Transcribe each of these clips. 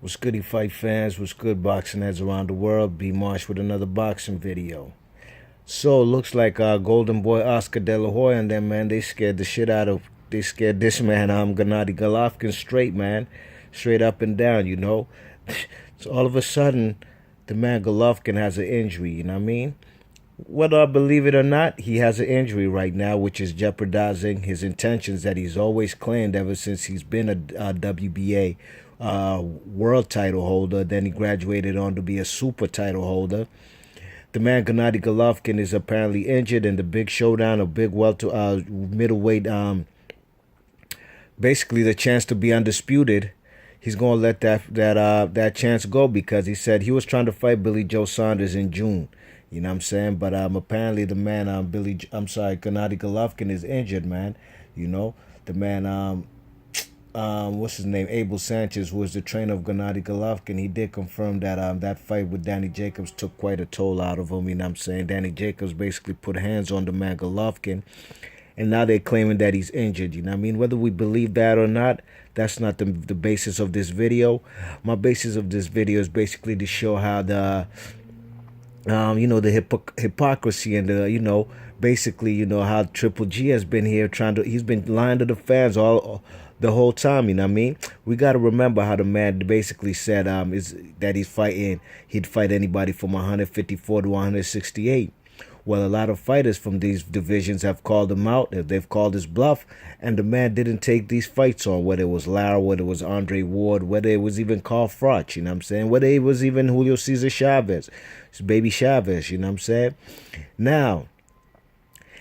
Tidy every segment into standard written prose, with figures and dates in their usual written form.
What's goody fight fans? What's good boxing heads around the world? B Marsh with another boxing video. So looks like Golden Boy Oscar De La Hoya and them, man, they scared the shit out of they scared this man Gennady Golovkin straight, man, straight up and down, you know. So all of a sudden, the man Golovkin has an injury. You know what I mean? Whether I believe it or not, he has an injury right now, which is jeopardizing his intentions that he's always claimed ever since he's been a WBA world title holder. Then he graduated on to be a super title holder. The man Gennady Golovkin is apparently injured in the big showdown of big middleweight, basically the chance to be undisputed. He's gonna let that chance go because he said he was trying to fight Billy Joe Saunders in June. You know what I'm saying? But apparently the man Gennady Golovkin is injured, man. You know the man what's his name, Abel Sanchez, who was the trainer of Gennady Golovkin. He did confirm that that fight with Danny Jacobs took quite a toll out of him. You know what I'm saying? Danny Jacobs basically put hands on the man Golovkin, and now they're claiming that he's injured. You know what I mean? Whether we believe that or not, that's not the basis of this video. My basis of this video is basically to show how the hypocrisy and basically how Triple G has been here he's been lying to the fans all the whole time. You know what I mean? We got to remember how the man basically said is that he'd fight anybody from 154 to 168. Well, a lot of fighters from these divisions have called him out. They've called his bluff, and the man didn't take these fights on, whether it was Lara, whether it was Andre Ward, whether it was even Carl Froch, you know what I'm saying? Whether it was even Julio Cesar Chavez, his baby Chavez, you know what I'm saying? Now,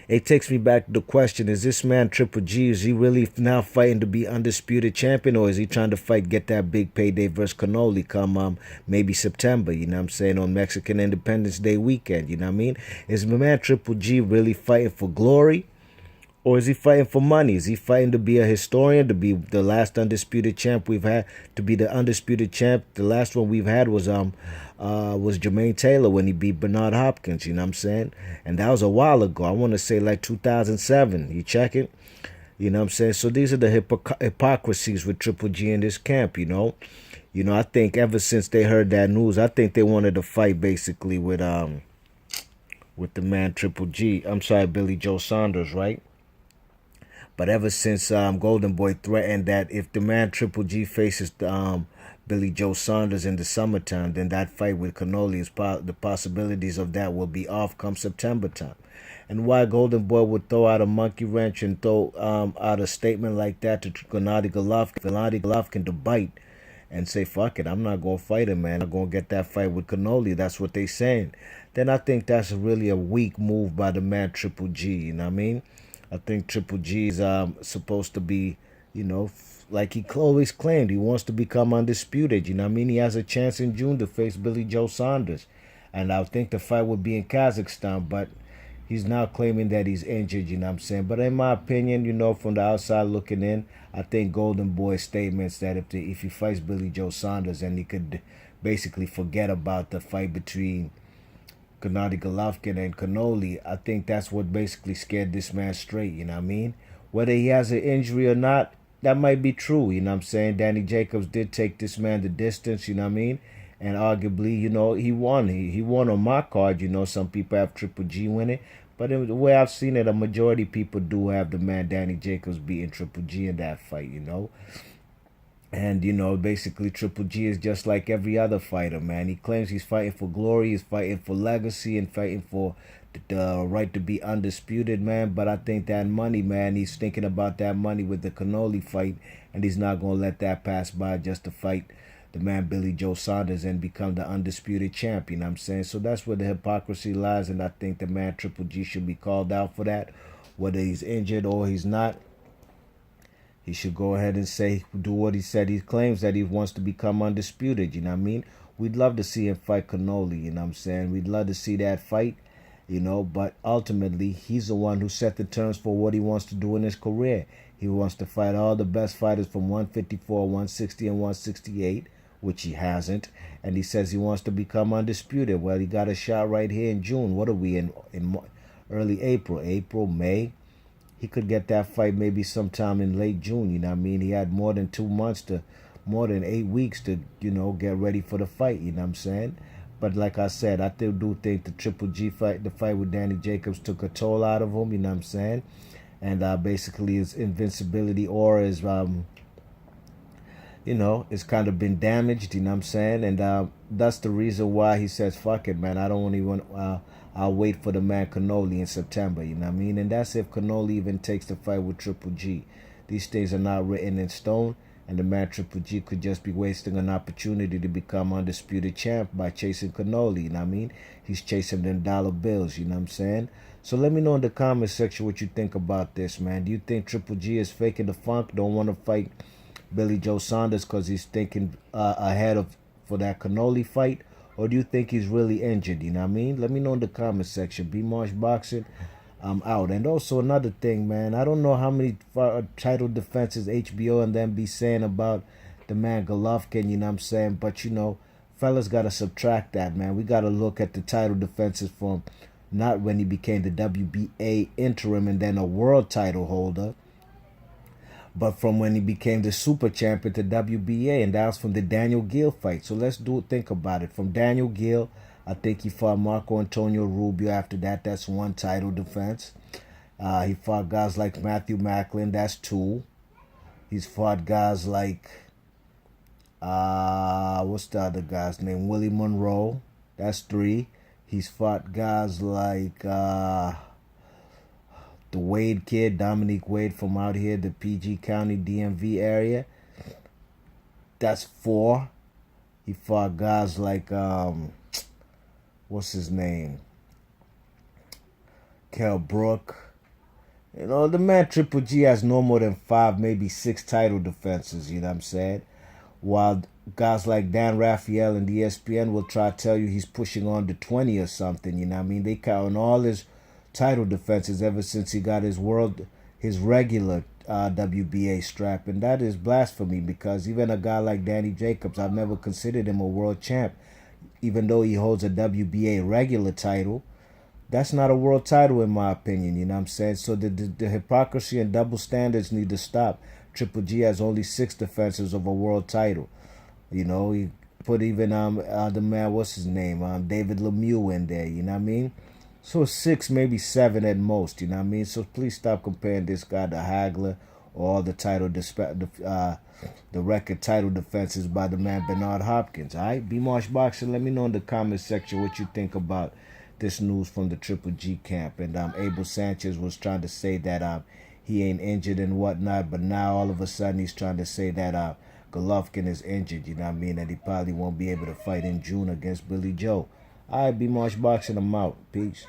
it takes me back to the question, is this man Triple G, is he really now fighting to be undisputed champion, or is he trying to get that big payday versus Canelo come maybe September, you know what I'm saying, on Mexican Independence Day weekend, you know what I mean? Is my man Triple G really fighting for glory, or is he fighting for money? Is he fighting to be a historian, to be the last undisputed champ we've had, to be the undisputed champ? The last one we've had was Jermaine Taylor when he beat Bernard Hopkins, you know what I'm saying? And that was a while ago. I want to say like 2007. You check it? You know what I'm saying? So these are the hypocrisies with Triple G in this camp, you know? I think ever since they heard that news, I think they wanted to fight basically with the man Triple G. I'm sorry, Billy Joe Saunders, right? But ever since Golden Boy threatened that if the man Triple G faces Billy Joe Saunders in the summertime, then that fight with Canelo the possibilities of that will be off come September time. And why Golden Boy would throw out a monkey wrench and throw out a statement like that to Gennady Golovkin to bite and say, fuck it, I'm not going to fight him, man. I'm going to get that fight with Canelo. That's what they saying. Then I think that's really a weak move by the man Triple G, you know what I mean? I think Triple G is supposed to be, like he always claimed, he wants to become undisputed. You know what I mean? He has a chance in June to face Billy Joe Saunders. And I think the fight would be in Kazakhstan, but he's now claiming that he's injured, you know what I'm saying? But in my opinion, from the outside looking in, I think Golden Boy's statements that if he fights Billy Joe Saunders, and he could basically forget about the fight between Gennady Golovkin and Canelo, I think that's what basically scared this man straight, you know what I mean? Whether he has an injury or not, that might be true, you know what I'm saying? Danny Jacobs did take this man the distance, you know what I mean? And arguably, he won. He won on my card, some people have Triple G winning. But the way I've seen it, a majority of people do have the man Danny Jacobs beating Triple G in that fight, And, basically Triple G is just like every other fighter, man. He claims he's fighting for glory, he's fighting for legacy, and fighting for the right to be undisputed, man. But I think that money, man, he's thinking about that money with the Canelo fight, and he's not going to let that pass by just to fight the man Billy Joe Saunders and become the undisputed champ, you know what I'm saying? So that's where the hypocrisy lies, and I think the man Triple G should be called out for that. Whether he's injured or he's not, he should go ahead and do what he said. He claims that he wants to become undisputed, you know what I mean? We'd love to see him fight Canelo, you know what I'm saying? We'd love to see that fight, but ultimately, he's the one who set the terms for what he wants to do in his career. He wants to fight all the best fighters from 154, 160, and 168, which he hasn't. And he says he wants to become undisputed. Well, he got a shot right here in June. What are we in early April, May? He could get that fight maybe sometime in late June, you know what I mean? He had more than 2 months more than 8 weeks to, get ready for the fight, you know what I'm saying? But like I said, I still do think the Triple G fight, the fight with Danny Jacobs, took a toll out of him, you know what I'm saying? And basically his invincibility aura is, it's kind of been damaged, you know what I'm saying? And that's the reason why he says, fuck it, man. I don't even, I'll wait for the man Canelo in September, you know what I mean? And that's if Canelo even takes the fight with Triple G. These things are not written in stone, and the man Triple G could just be wasting an opportunity to become undisputed champ by chasing Canelo, you know what I mean? He's chasing them dollar bills, you know what I'm saying? So let me know in the comment section what you think about this, man. Do you think Triple G is faking the funk, don't want to fight Billy Joe Saunders because he's thinking ahead of for that Canelo fight? Or do you think he's really injured, you know what I mean? Let me know in the comment section. B Marsh Boxing, I'm out. And also another thing, man, I don't know how many title defenses HBO and them be saying about the man Golovkin, you know what I'm saying? But, fellas got to subtract that, man. We got to look at the title defenses from not when he became the WBA interim and then a world title holder, but from when he became the super champion to WBA, and that was from the Daniel Gill fight. So let's think about it. From Daniel Gill, I think he fought Marco Antonio Rubio. After that, that's one title defense. He fought guys like Matthew Macklin. That's two. He's fought guys like, what's the other guy's name? Willie Monroe. That's three. He's fought guys like the Wade kid, Dominique Wade from out here, the PG County DMV area. That's four. He fought guys like, what's his name? Kell Brook. The man Triple G has no more than 5, maybe 6 title defenses, you know what I'm saying? While guys like Dan Raphael and ESPN will try to tell you he's pushing on to 20 or something, you know what I mean? They count all his title defenses ever since he got his regular WBA strap, and that is blasphemy, because even a guy like Danny Jacobs, I've never considered him a world champ, even though he holds a WBA regular title. That's not a world title in my opinion, you know what I'm saying? So the hypocrisy and double standards need to stop. Triple G has only 6 defenses of a world title. He put even the man, what's his name, David Lemieux in there, you know what I mean? So 6, maybe 7 at most, you know what I mean? So please stop comparing this guy to Hagler or all the the record title defenses by the man Bernard Hopkins, all right? B Marsh Boxing, let me know in the comment section what you think about this news from the Triple G camp. And Abel Sanchez was trying to say that he ain't injured and whatnot, but now all of a sudden he's trying to say that Golovkin is injured, you know what I mean? And he probably won't be able to fight in June against Billy Joe. All right, B Marsh Boxing, I'm out. Peace.